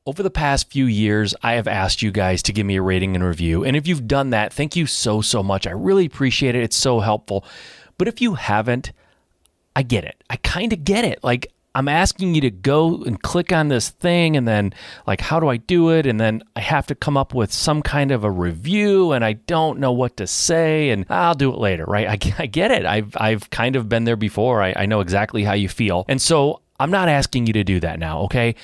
Over the past few years, I have asked you guys to give me a rating and review. And if you've done that, thank you so much. I really appreciate it. It's so helpful. But if you haven't, I get it. I kind of get it. Like, I'm asking you to go and click on this thing, and then, like, how do I do it? And then I have to come up with some kind of a review, and I don't know what to say, and I'll do it later, right? I get it. I've kind of been there before. I know exactly how you feel. And so I'm not asking you to do that now, okay?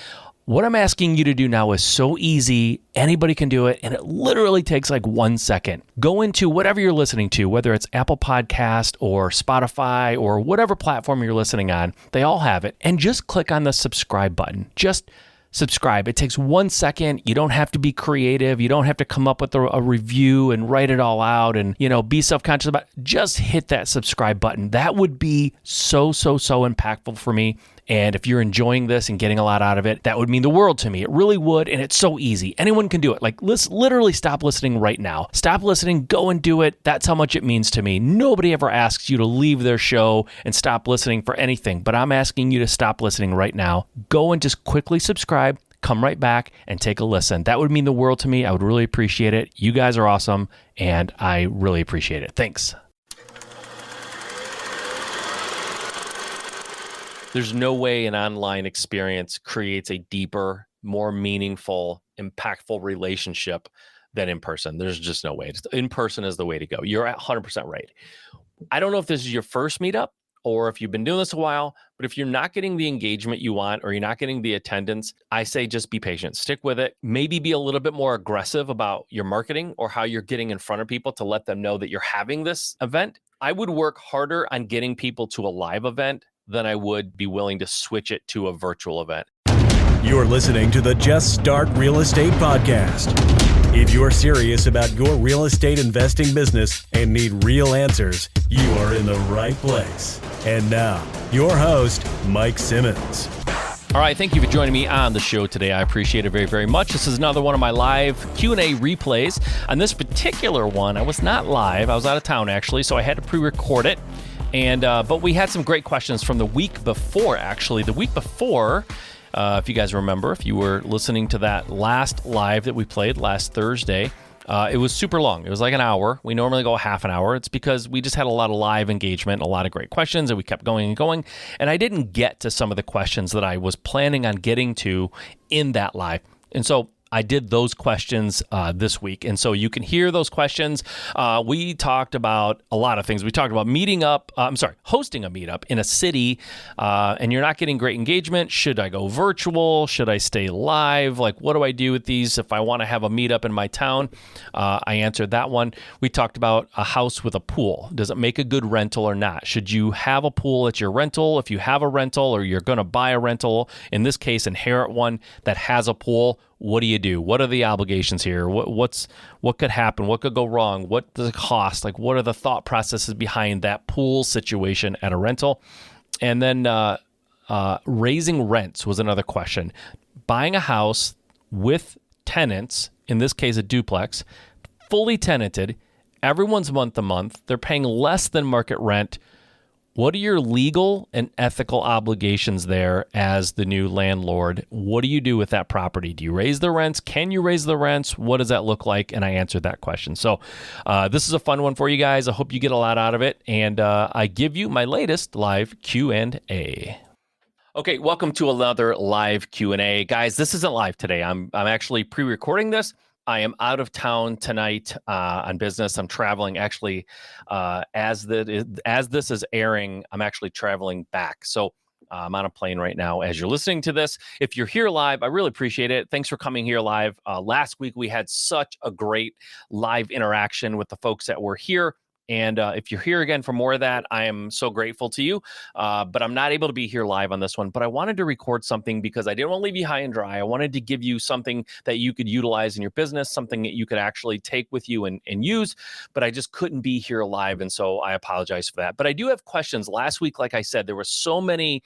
What I'm asking you to do now is so easy. Anybody can do it, and it literally takes like 1 second. Go into whatever you're listening to, whether it's Apple Podcast or Spotify or whatever platform you're listening on. They all have it. And just click on the subscribe button. Just subscribe. It takes 1 second. You don't have to be creative. You don't have to come up with a review and write it all out and, be self-conscious about it. Just hit that subscribe button. That would be so impactful for me. And if you're enjoying this and getting a lot out of it, that would mean the world to me. It really would. And it's so easy. Anyone can do it. Like, let's literally stop listening right now. Stop listening. Go and do it. That's how much it means to me. Nobody ever asks you to leave their show and stop listening for anything. But I'm asking you to stop listening right now. Go and just quickly subscribe. Come right back and take a listen. That would mean the world to me. I would really appreciate it. You guys are awesome. And I really appreciate it. Thanks. There's no way an online experience creates a deeper, more meaningful, impactful relationship than in person. There's just no way. In person is the way to go. You're 100% right. I don't know if this is your first meetup or if you've been doing this a while, but if you're not getting the engagement you want or you're not getting the attendance, I say just be patient. Stick with it. Maybe be a little bit more aggressive about your marketing or how you're getting in front of people to let them know that you're having this event. I would work harder on getting people to a live event than I would be willing to switch it to a virtual event. You're listening to the Just Start Real Estate Podcast. If you're serious about your real estate investing business and need real answers, you are in the right place. And now, your host, Mike Simmons. All right, thank you for joining me on the show today. I appreciate it very much. This is another one of my live Q&A replays. On this particular one, I was not live. I was out of town, actually, so I had to pre-record it. And but we had some great questions from the week before, actually. The week before, if you guys remember, if you were listening to that last live that we played last Thursday, it was super long. It was like an hour. We normally go half an hour. It's because we just had a lot of live engagement, a lot of great questions, and we kept going and going. And I didn't get to some of the questions that I was planning on getting to in that live. And so I did those questions this week. And so you can hear those questions. We talked about a lot of things. We talked about hosting a meetup in a city, and you're not getting great engagement. Should I go virtual? Should I stay live? Like, what do I do with these if I want to have a meetup in my town? I answered that one. We talked about a house with a pool. Does it make a good rental or not? Should you have a pool at your rental? If you have a rental or you're going to buy a rental, in this case, inherit one that has a pool, what do you do? What are the obligations here? What could happen? What could go wrong? What does it cost? Like, what are the thought processes behind that pool situation at a rental? And then raising rents was another question. Buying a house with tenants, in this case a duplex, fully tenanted, everyone's month to month, they're paying less than market rent. What are your legal and ethical obligations there as the new landlord? What do you do with that property? Do you raise the rents? Can you raise the rents? What does that look like? And I answered that question. So this is a fun one for you guys. I hope you get a lot out of it. And I give you my latest live Q&A. Okay, welcome to another live Q&A. Guys, this isn't live today. I'm actually pre-recording this. I am out of town tonight on business. I'm traveling. Actually, as this is airing, I'm actually traveling back. So I'm on a plane right now as you're listening to this. If you're here live, I really appreciate it. Thanks for coming here live. Last week, we had such a great live interaction with the folks that were here. And if you're here again for more of that, I am so grateful to you. But I'm not able to be here live on this one. But I wanted to record something because I didn't want to leave you high and dry. I wanted to give you something that you could utilize in your business, something that you could actually take with you and use. But I just couldn't be here live. And so I apologize for that. But I do have questions. Last week, like I said, there were so many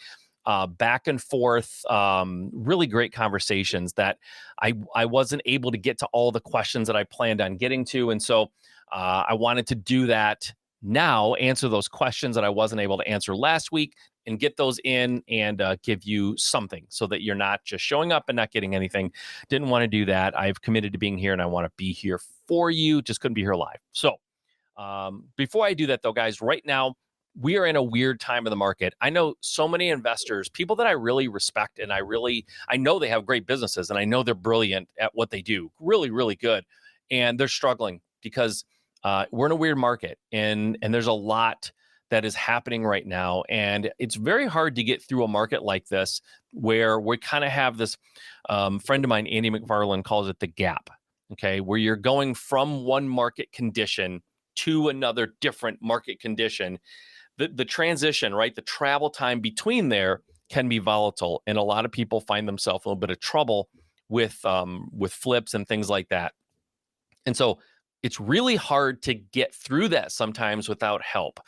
back and forth, really great conversations that I wasn't able to get to all the questions that I planned on getting to. And so I wanted to do that now, answer those questions that I wasn't able to answer last week, and get those in and give you something so that you're not just showing up and not getting anything. Didn't want to do that. I've committed to being here and I want to be here for you. Just couldn't be here live. So before I do that though, guys, right now, we are in a weird time of the market. I know so many investors, people that I really respect, and I know they have great businesses and I know they're brilliant at what they do, really, really good. And they're struggling because we're in a weird market and there's a lot that is happening right now. And it's very hard to get through a market like this where we kind of have this friend of mine, Andy McFarland, calls it the gap, okay, where you're going from one market condition to another different market condition. The transition, right? The travel time between there can be volatile, and a lot of people find themselves in a little bit of trouble with flips and things like that. And so it's really hard to get through that sometimes without help.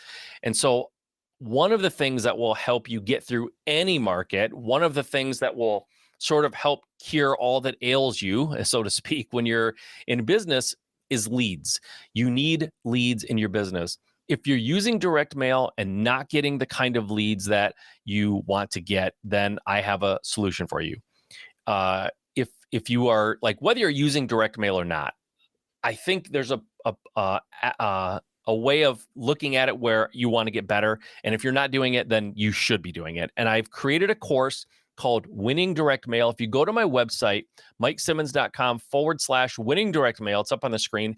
And so one of the things that will help you get through any market, one of the things that will sort of help cure all that ails you, so to speak, when you're in business is leads. You need leads in your business. If you're using direct mail and not getting the kind of leads that you want to get, then I have a solution for you. If you are like, whether you're using direct mail or not, I think there's a way of looking at it where you want to get better. And if you're not doing it, then you should be doing it. And I've created a course called Winning Direct Mail. If you go to my website, MikeSimmons.com/winning direct mail, it's up on the screen.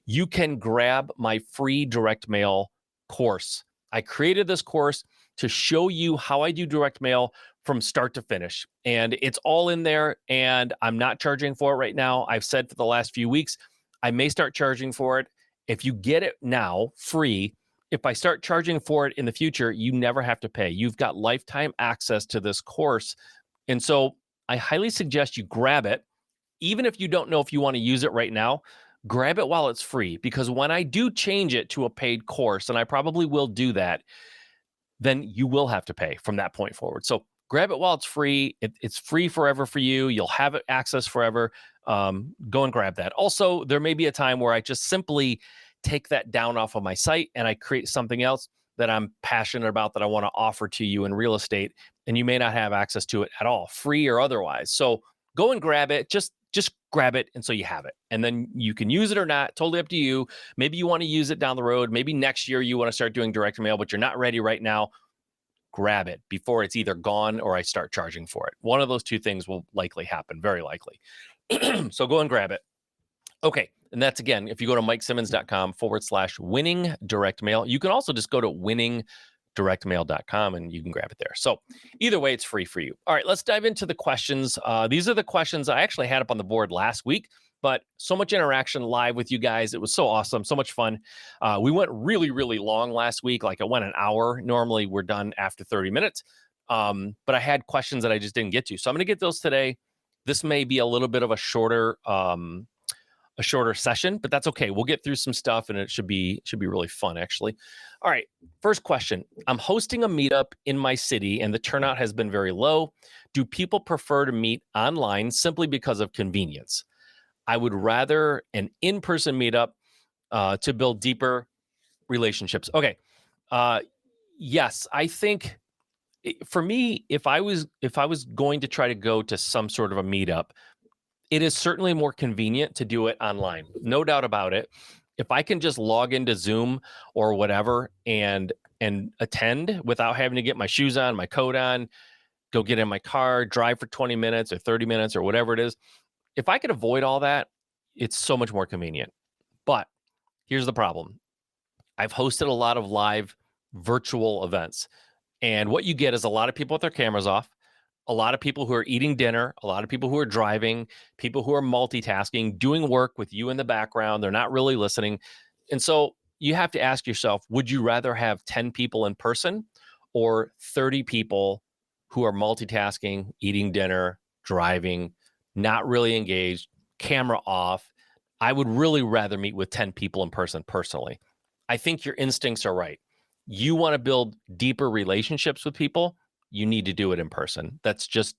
You can grab my free direct mail course. I created this course to show you how I do direct mail from start to finish. And it's all in there. And I'm not charging for it right now. I've said for the last few weeks, I may start charging for it. If you get it now free, if I start charging for it in the future, you never have to pay. You've got lifetime access to this course. And so I highly suggest you grab it. Even if you don't know if you want to use it right now, grab it while it's free. Because when I do change it to a paid course, and I probably will do that, then you will have to pay from that point forward. So grab it while it's free. It's free forever for you. You'll have it access forever. Go and grab that. Also, there may be a time where I just simply take that down off of my site and I create something else that I'm passionate about that I want to offer to you in real estate, and you may not have access to it at all, free or otherwise. So go and grab it. Just grab it, and so you have it. And then you can use it or not, totally up to you. Maybe you want to use it down the road. Maybe next year you want to start doing direct mail, but you're not ready right now. Grab it before it's either gone or I start charging for it. One of those two things will likely happen, very likely. So go and grab it. Okay. And that's, again, if you go to MikeSimmons.com/winning direct mail. You can also just go to winningdirectmail.com and you can grab it there. So either way, it's free for you. All right, let's dive into the questions. These are the questions I actually had up on the board last week, but so much interaction live with you guys. It was so awesome, so much fun. We went really, really long last week. Like, it went an hour. Normally we're done after 30 minutes. But I had questions that I just didn't get to. So I'm going to get those today. This may be a little bit of a shorter session, but that's okay. We'll get through some stuff and it should be really fun, actually. All right. First question. I'm hosting a meetup in my city and the turnout has been very low. Do people prefer to meet online simply because of convenience? I would rather an in-person meetup to build deeper relationships. Okay. Yes, I think for me, if I was going to try to go to some sort of a meetup, it is certainly more convenient to do it online. No doubt about it. If I can just log into Zoom or whatever and attend without having to get my shoes on, my coat on, go get in my car, drive for 20 minutes or 30 minutes or whatever it is, if I could avoid all that, it's so much more convenient. But here's the problem. I've hosted a lot of live virtual events. And what you get is a lot of people with their cameras off, a lot of people who are eating dinner, a lot of people who are driving, people who are multitasking, doing work with you in the background. They're not really listening. And so you have to ask yourself, would you rather have 10 people in person or 30 people who are multitasking, eating dinner, driving, not really engaged, camera off? I would really rather meet with 10 people in person personally. I think your instincts are right. You want to build deeper relationships with people, you need to do it in person. That's just,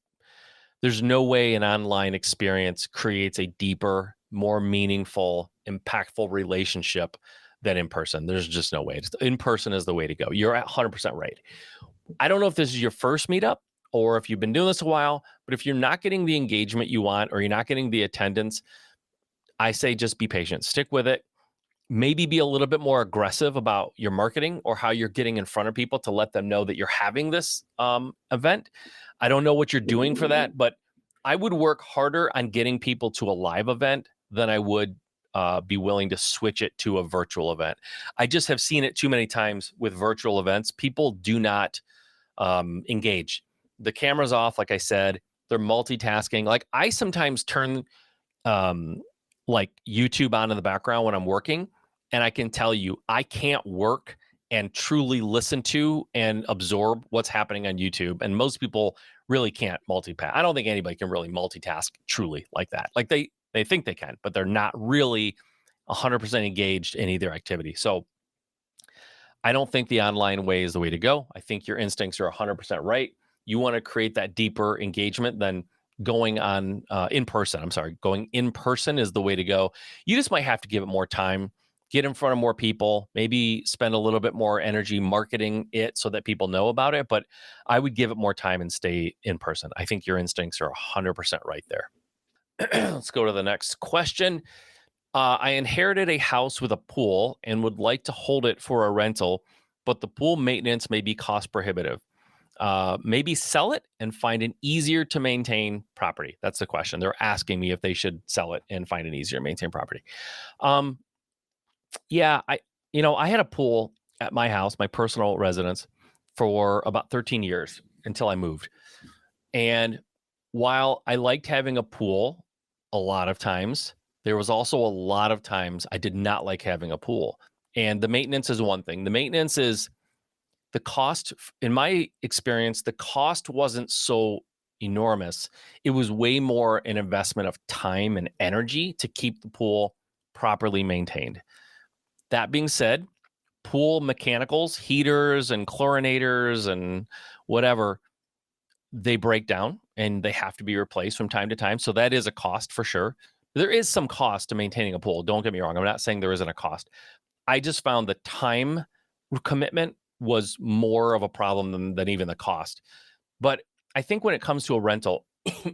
there's no way an online experience creates a deeper, more meaningful, impactful relationship than in person. There's just no way. In person is the way to go. You're 100% right. I don't know if this is your first meetup or if you've been doing this a while, but if you're not getting the engagement you want or you're not getting the attendance, I say just be patient, stick with it. Maybe be a little bit more aggressive about your marketing or how you're getting in front of people to let them know that you're having this event. I don't know what you're doing for that, but I would work harder on getting people to a live event than I would be willing to switch it to a virtual event. I just have seen it too many times with virtual events. People do not engage. The camera's off, like I said, they're multitasking. Like I sometimes turn like YouTube on in the background when I'm working. And I can tell you, I can't work and truly listen to and absorb what's happening on YouTube. And most people really can't multitask. I don't think anybody can really multitask truly like that. Like they think they can, but they're not really 100% engaged in either activity. So I don't think the online way is the way to go. I think your instincts are 100% right. You want to create that deeper engagement than going on in person. I'm sorry, going in person is the way to go. You just might have to give it more time, get in front of more people, maybe spend a little bit more energy marketing it so that people know about it. But I would give it more time and stay in person. I think your instincts are 100% right there. Let's go to the next question. I inherited a house with a pool and would like to hold it for a rental, but the pool maintenance may be cost prohibitive. Maybe sell it and find an easier to maintain property. That's the question. They're asking me if they should sell it and find an easier to maintain property. Um, yeah, I had a pool at my house, my personal residence, for about 13 years until I moved. And while I liked having a pool a lot of times, there was also a lot of times I did not like having a pool. And the maintenance is one thing. The maintenance is the cost, in my experience, the cost wasn't so enormous. It was way more an investment of time and energy to keep the pool properly maintained. That being said, pool mechanicals, heaters and chlorinators and whatever, they break down and they have to be replaced from time to time. So that is a cost for sure. There is some cost to maintaining a pool. Don't get me wrong. I'm not saying there isn't a cost. I just found the time commitment was more of a problem than even the cost. But I think when it comes to a rental,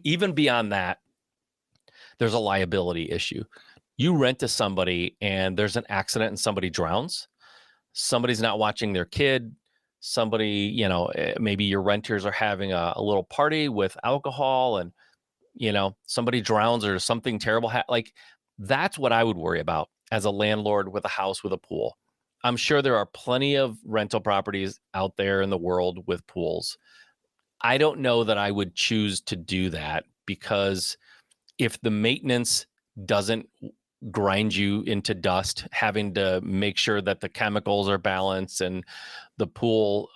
even beyond that, there's a liability issue. You rent to somebody and there's an accident and somebody drowns. Somebody's not watching their kid. Somebody, maybe your renters are having a little party with alcohol and, somebody drowns or something terrible. Like that's what I would worry about as a landlord with a house with a pool. I'm sure there are plenty of rental properties out there in the world with pools. I don't know that I would choose to do that because if the maintenance doesn't grind you into dust, having to make sure that the chemicals are balanced and the pool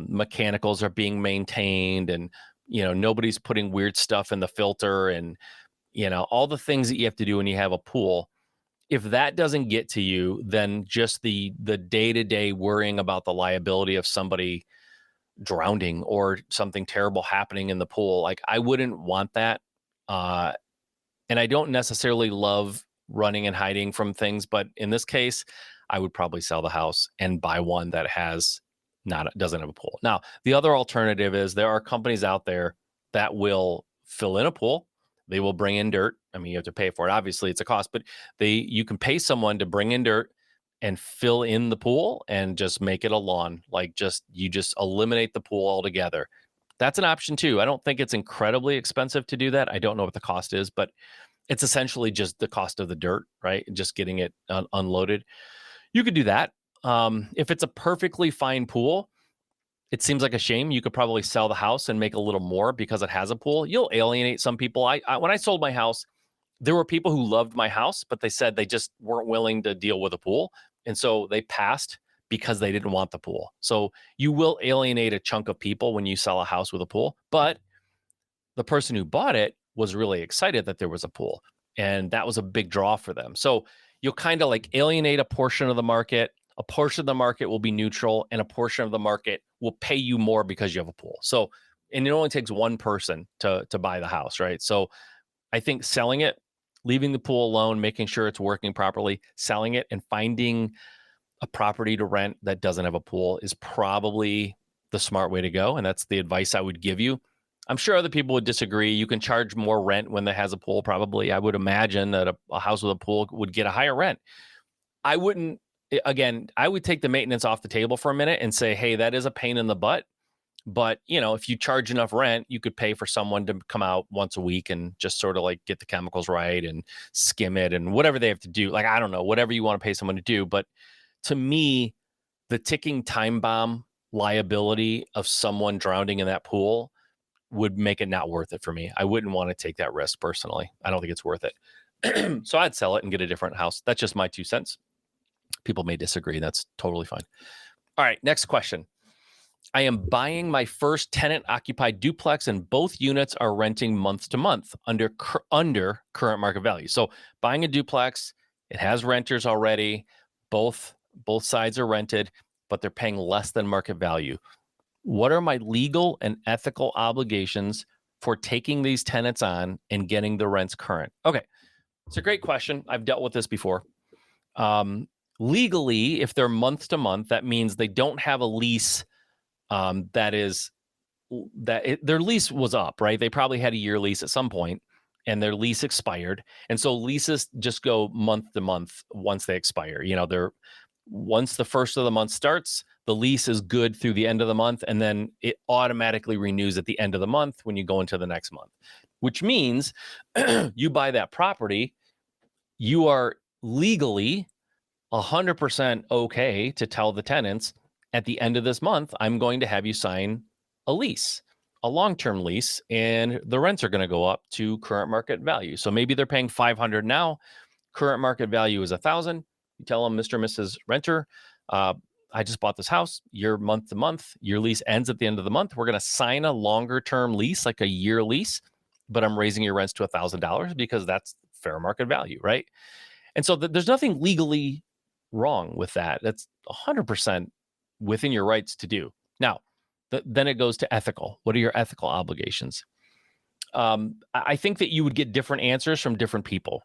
mechanicals are being maintained and, nobody's putting weird stuff in the filter and, all the things that you have to do when you have a pool. If that doesn't get to you, then just the day-to-day worrying about the liability of somebody drowning or something terrible happening in the pool, like I wouldn't want that. And I don't necessarily love running and hiding from things, but in this case, I would probably sell the house and buy one that doesn't have a pool. Now, the other alternative is there are companies out there that will fill in a pool. They will bring in dirt. I mean, you have to pay for it. Obviously, it's a cost, but you can pay someone to bring in dirt and fill in the pool and just make it a lawn. Like you just eliminate the pool altogether. That's an option too. I don't think it's incredibly expensive to do that. I don't know what the cost is, but it's essentially just the cost of the dirt, right? Just getting it unloaded. You could do that. If it's a perfectly fine pool, it seems like a shame. You could probably sell the house and make a little more because it has a pool. You'll alienate some people. When I sold my house, there were people who loved my house, but they said they just weren't willing to deal with a pool. And so they passed because they didn't want the pool. So you will alienate a chunk of people when you sell a house with a pool, but the person who bought it was really excited that there was a pool. And that was a big draw for them. So you'll kind of like alienate a portion of the market. A portion of the market will be neutral and a portion of the market will pay you more because you have a pool. So, and it only takes one person to buy the house, right? So I think selling it, leaving the pool alone, making sure it's working properly, selling it and finding a property to rent that doesn't have a pool is probably the smart way to go, and that's the advice I would give you. I'm sure other people would disagree. You can charge more rent when it has a pool, probably. I would imagine that a house with a pool would get a higher rent. I wouldn't, again, I would take the maintenance off the table for a minute and say, hey, that is a pain in the butt. But, if you charge enough rent, you could pay for someone to come out once a week and just sort of like get the chemicals right and skim it and whatever they have to do. Like, I don't know, whatever you want to pay someone to do. But to me, the ticking time bomb liability of someone drowning in that pool would make it not worth it for me. I wouldn't want to take that risk personally. I don't think it's worth it. So I'd sell it and get a different house. That's just my 2 cents. People may disagree. That's totally fine. All right, next question. I am buying my first tenant-occupied duplex, and both units are renting month to month under current market value. So buying a duplex, it has renters already. Both sides are rented, but they're paying less than market value. What are my legal and ethical obligations for taking these tenants on and getting the rents current? Okay, it's a great question. I've dealt with this before. Legally, if they're month to month, that means they don't have a lease their lease was up, right? They probably had a year lease at some point and their lease expired. And so leases just go month to month once they expire. Once the first of the month starts, the lease is good through the end of the month, and then it automatically renews at the end of the month when you go into the next month, which means you buy that property, you are legally 100% okay to tell the tenants, at the end of this month, I'm going to have you sign a lease, a long-term lease, and the rents are going to go up to current market value. So maybe they're paying $500 now. Current market value is $1,000. You tell them, Mr. and Mrs. Renter, I just bought this house. You're month to month. Your lease ends at the end of the month. We're going to sign a longer-term lease, like a year lease, but I'm raising your rents to $1,000 because that's fair market value, right? And so there's nothing legally wrong with that. That's 100% within your rights to do. Now, then it goes to ethical. What are your ethical obligations? I think that you would get different answers from different people.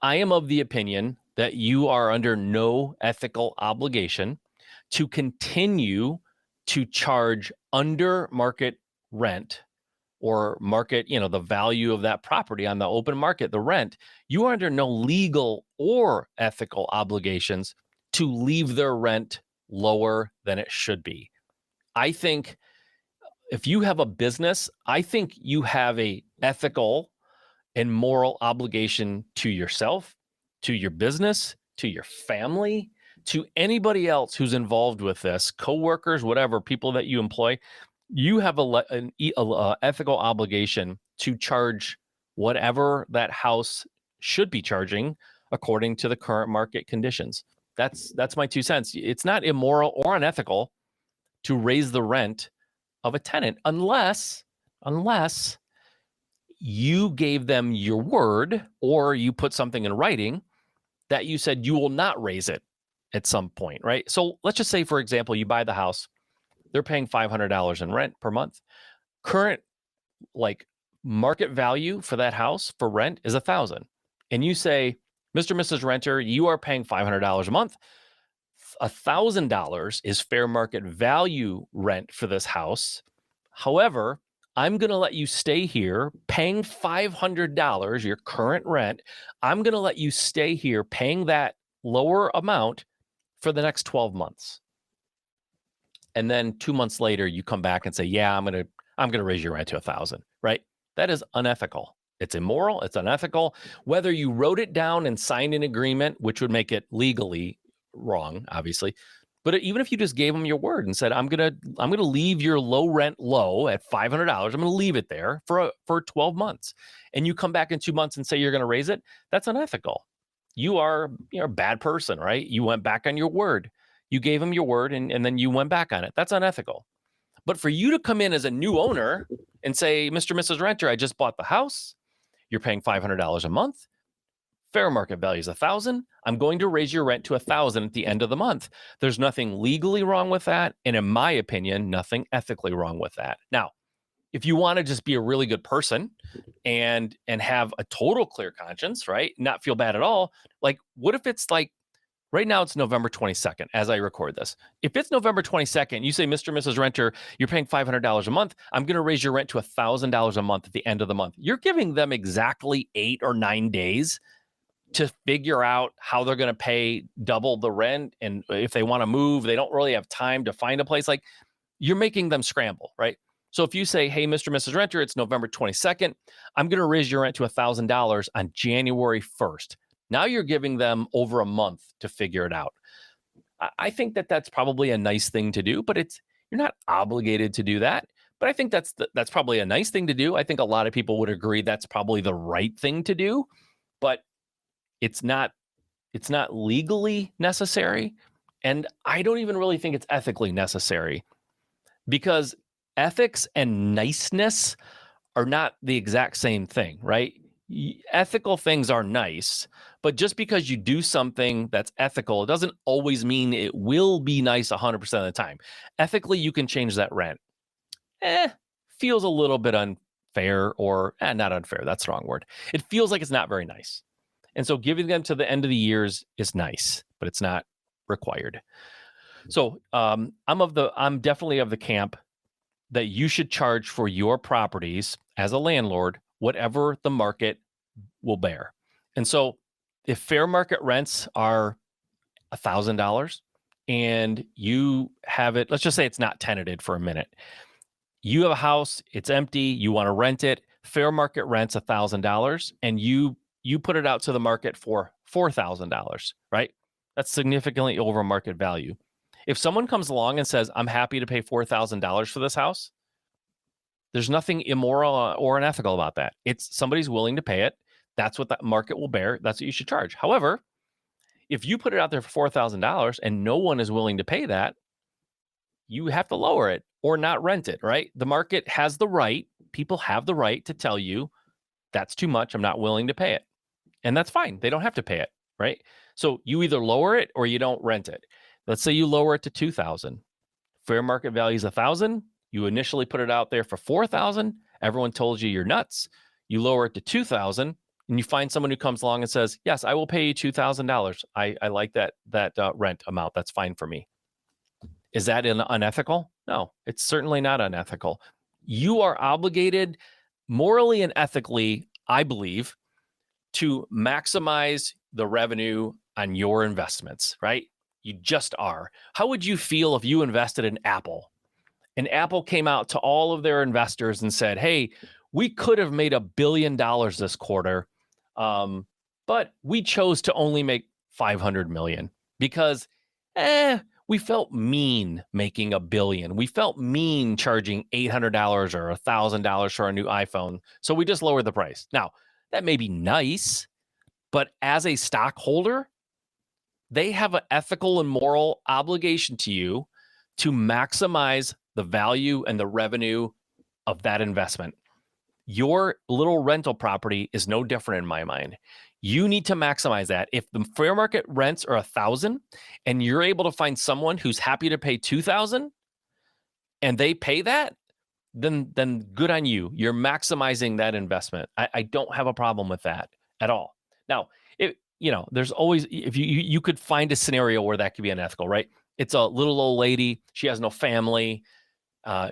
I am of the opinion that you are under no ethical obligation to continue to charge under market rent or market, the value of that property on the open market, the rent. You are under no legal or ethical obligations to leave their rent lower than it should be. I think if you have a business, I think you have a ethical and moral obligation to yourself, to your business, to your family, to anybody else who's involved with this, coworkers, whatever, people that you employ. You have an ethical obligation to charge whatever that house should be charging according to the current market conditions. That's my 2 cents. It's not immoral or unethical to raise the rent of a tenant unless you gave them your word or you put something in writing that you said you will not raise it at some point, right? So let's just say, for example, you buy the house, they're paying $500 in rent per month. Current market value for that house for rent is $1,000. And you say, Mr. and Mrs. Renter, you are paying $500 a month. $1,000 is fair market value rent for this house. However, I'm going to let you stay here paying $500, your current rent. I'm going to let you stay here paying that lower amount for the next 12 months. And then 2 months later, you come back and say, yeah, I'm going to raise your rent to $1,000, right? That is unethical. It's immoral. It's unethical. Whether you wrote it down and signed an agreement, which would make it legally wrong, obviously. But even if you just gave them your word and said, I'm gonna leave your low rent low at $500. I'm gonna leave it there for 12 months, and you come back in 2 months and say you're gonna raise it, that's unethical. You're a bad person, right? You went back on your word. You gave them your word, and then you went back on it. That's unethical. But for you to come in as a new owner and say, Mr. and Mrs. Renter, I just bought the house. You're paying $500 a month. Fair market value is $1,000. I'm going to raise your rent to $1,000 at the end of the month. There's nothing legally wrong with that. And in my opinion, nothing ethically wrong with that. Now, if you want to just be a really good person and have a total clear conscience, right? Not feel bad at all. Like, what if it's like Right now, it's November 22nd as I record this. If it's November 22nd, you say, Mr. and Mrs. Renter, you're paying $500 a month. I'm going to raise your rent to $1,000 a month at the end of the month. You're giving them exactly 8 or 9 days to figure out how they're going to pay double the rent. And if they want to move, they don't really have time to find a place. Like, you're making them scramble, right? So if you say, hey, Mr. and Mrs. Renter, it's November 22nd, I'm going to raise your rent to $1,000 on January 1st. Now you're giving them over a month to figure it out. I think that that's probably a nice thing to do, but you're not obligated to do that. But I think that's probably a nice thing to do. I think a lot of people would agree that's probably the right thing to do, but it's not legally necessary, and I don't even really think it's ethically necessary, because ethics and niceness are not the exact same thing, right? Ethical things are nice, but just because you do something that's ethical, it doesn't always mean it will be nice 100% of the time. Ethically, you can change that rent. Feels a little bit unfair, or not unfair, that's the wrong word. It feels like it's not very nice. And so giving them to the end of the years is nice, but it's not required. So I'm definitely of the camp that you should charge for your properties as a landlord whatever the market will bear. And so if fair market rents are $1,000 and you have it, let's just say it's not tenanted for a minute. You have a house, it's empty, you want to rent it, fair market rent's $1,000, and you put it out to the market for $4,000, right? That's significantly over market value. If someone comes along and says, I'm happy to pay $4,000 for this house, there's nothing immoral or unethical about that. It's somebody's willing to pay it. That's what that market will bear. That's what you should charge. However, if you put it out there for $4,000 and no one is willing to pay that, you have to lower it or not rent it, right? The market has the right, people have the right to tell you, that's too much, I'm not willing to pay it. And that's fine. They don't have to pay it, right? So you either lower it or you don't rent it. Let's say you lower it to $2,000. Fair market value is $1,000. You initially put it out there for $4,000. Everyone told you you're nuts. You lower it to $2,000, and you find someone who comes along and says, yes, I will pay you $2,000. I like that rent amount. That's fine for me. Is that unethical? No, it's certainly not unethical. You are obligated morally and ethically, I believe, to maximize the revenue on your investments, right? You just are. How would you feel if you invested in Apple and Apple came out to all of their investors and said, hey, we could have made $1 billion this quarter, but we chose to only make 500 million because we felt mean making $1 billion. We felt mean charging $800 or $1,000 for a new iPhone. So we just lowered the price. Now, that may be nice, but as a stockholder, they have an ethical and moral obligation to you to maximize the value and the revenue of that investment. Your little rental property is no different in my mind. You need to maximize that. If the fair market rents are $1,000 and you're able to find someone who's happy to pay $2,000 and they pay that, then good on you. You're maximizing that investment. I don't have a problem with that at all. Now, there's always, if you could find a scenario where that could be unethical, right? It's a little old lady. She has no family.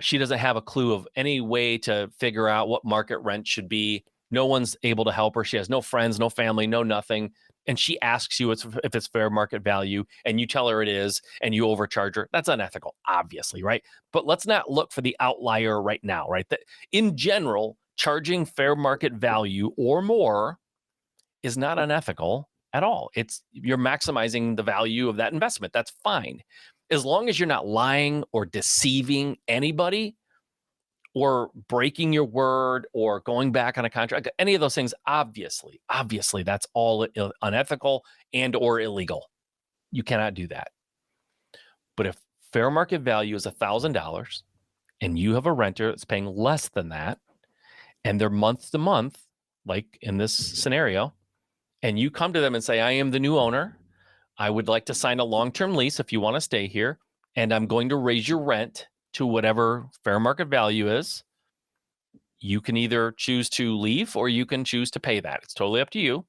She doesn't have a clue of any way to figure out what market rent should be. No one's able to help her. She has no friends, no family, no nothing. And she asks you if it's fair market value and you tell her it is and you overcharge her. That's unethical, obviously, right? But let's not look for the outlier right now, right? That in general, charging fair market value or more is not unethical at all. You're maximizing the value of that investment. That's fine. As long as you're not lying or deceiving anybody or breaking your word or going back on a contract, any of those things, obviously, that's all unethical and or illegal. You cannot do that. But if fair market value is $1,000 and you have a renter that's paying less than that, and they're month to month, like in this scenario, and you come to them and say, I am the new owner. I would like to sign a long-term lease if you want to stay here, and I'm going to raise your rent to whatever fair market value is. You can either choose to leave or you can choose to pay that. It's totally up to you.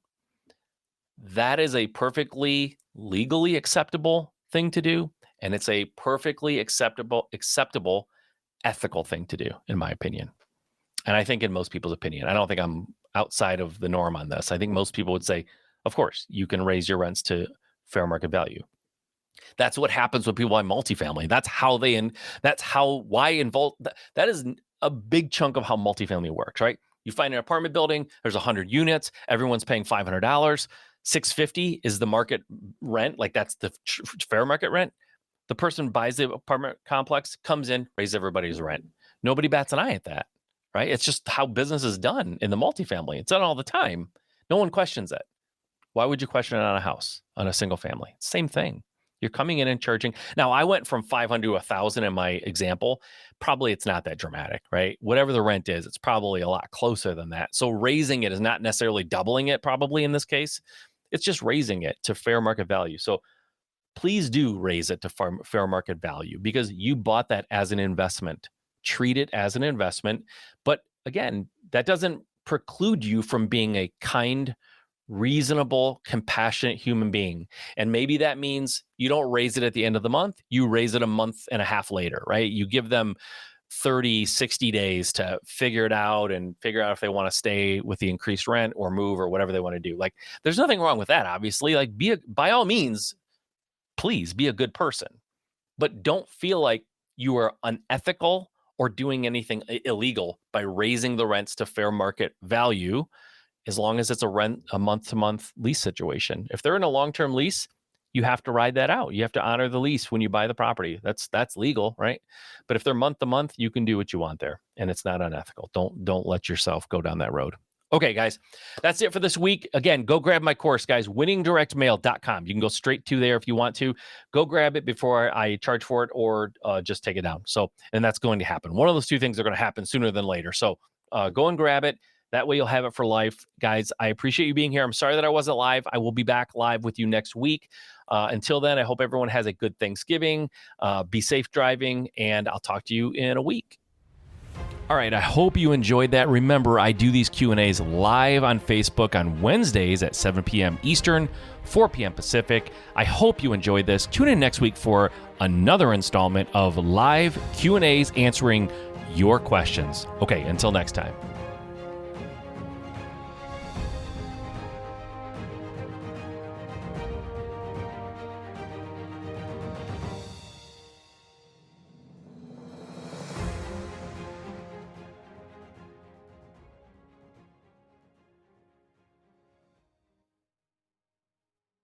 that is a perfectly legally acceptable thing to do, and it's a perfectly acceptable ethical thing to do, in my opinion. And I think in most people's opinion, I don't think I'm outside of the norm on this. I think most people would say, of course, you can raise your rents to fair market value. That's what happens when people buy multifamily. That is a big chunk of how multifamily works, right? You find an apartment building, there's 100 units, everyone's paying $500, $650 is the market rent, like that's the fair market rent. The person buys the apartment complex, comes in, raises everybody's rent. Nobody bats an eye at that, right? It's just how business is done in the multifamily. It's done all the time. No one questions it. Why would you question it on a house, on a single family? Same thing. You're coming in and charging. Now, I went from 500 to 1,000 in my example. Probably it's not that dramatic, right? Whatever the rent is, it's probably a lot closer than that. So raising it is not necessarily doubling it, probably in this case. It's just raising it to fair market value. So please do raise it to fair market value because you bought that as an investment. Treat it as an investment. But again, that doesn't preclude you from being a kind, reasonable, compassionate human being. And maybe that means you don't raise it at the end of the month, you raise it a month and a half later, right? You give them 30, 60 days to figure it out and figure out if they want to stay with the increased rent or move or whatever they want to do. Like, there's nothing wrong with that, obviously. Like, by all means, please be a good person, but don't feel like you are unethical or doing anything illegal by raising the rents to fair market value, as long as it's a month-to-month lease situation. If they're in a long-term lease, you have to ride that out. You have to honor the lease when you buy the property. That's legal, right? But if they're month-to-month, you can do what you want there, and it's not unethical. Don't let yourself go down that road. Okay, guys, that's it for this week. Again, go grab my course, guys, winningdirectmail.com. You can go straight to there if you want to. Go grab it before I charge for it or just take it down. And that's going to happen. One of those two things are going to happen sooner than later. So go and grab it. That way you'll have it for life. Guys, I appreciate you being here. I'm sorry that I wasn't live. I will be back live with you next week. Until then, I hope everyone has a good Thanksgiving. Be safe driving, and I'll talk to you in a week. All right, I hope you enjoyed that. Remember, I do these Q&As live on Facebook on Wednesdays at 7 p.m. Eastern, 4 p.m. Pacific. I hope you enjoyed this. Tune in next week for another installment of live Q&As answering your questions. Okay, until next time.